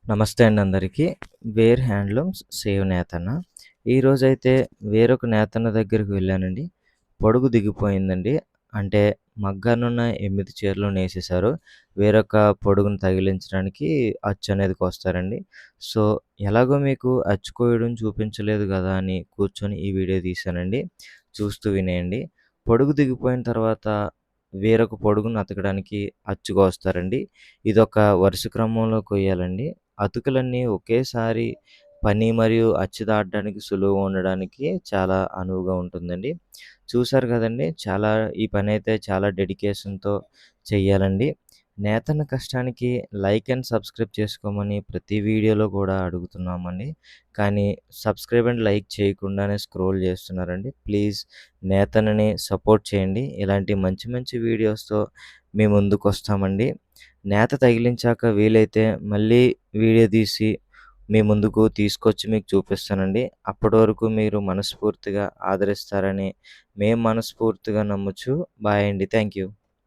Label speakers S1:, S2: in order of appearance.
S1: నమస్తే అండి అందరికీ. వేర్ హ్యాండ్లూమ్స్ సేవ్ నేతన్న. ఈరోజైతే వేరొక నేతన్న దగ్గరికి వెళ్ళానండి. పొడుగు దిగిపోయిందండి. అంటే మగ్గానున్న 8 చీరలు నేసేశారు. వేరొక పొడుగును తగిలించడానికి అచ్చు అనేది కోస్తారండి. సో, ఎలాగో మీకు అచ్చు కోయడం చూపించలేదు గదా అని కూర్చొని ఈ వీడియో తీశానండి. చూస్తూ వినేయండి. పొడుగు దిగిపోయిన తర్వాత వేరొక పొడుగును అతకడానికి అచ్చు కోస్తారండి. ఇదొక వరుస క్రమంలో కొయ్యాలండి. అతుకులన్నీ ఒకేసారి పని మరియు అచ్చు దాటడానికి సులువుగా ఉండడానికి చాలా అనువుగా ఉంటుందండి. చూసారు కదండీ! ఈ పనైతే చాలా డెడికేషన్‌తో చెయ్యాలండి. నేతన్న కష్టానికి లైక్ అండ్ సబ్స్క్రైబ్ చేసుకోమని ప్రతి వీడియోలో కూడా అడుగుతున్నామండి. కానీ సబ్స్క్రైబ్ అండ్ లైక్ చేయకుండానే స్క్రోల్ చేస్తున్నారండి. ప్లీజ్ నేతన్నని సపోర్ట్ చేయండి. ఇలాంటి మంచి మంచి వీడియోస్‌తో మీ ముందుకొస్తామండి. నేత తగిలించాక వీలైతే మళ్ళీ వీడియో తీసి మీ ముందుకు తీసుకొచ్చి మీకు చూపిస్తానండి. అప్పటి వరకు మీరు మనస్ఫూర్తిగా ఆదరిస్తారని మేము మనస్ఫూర్తిగా నమ్ముచు. బాయ్ అండి. Thank you.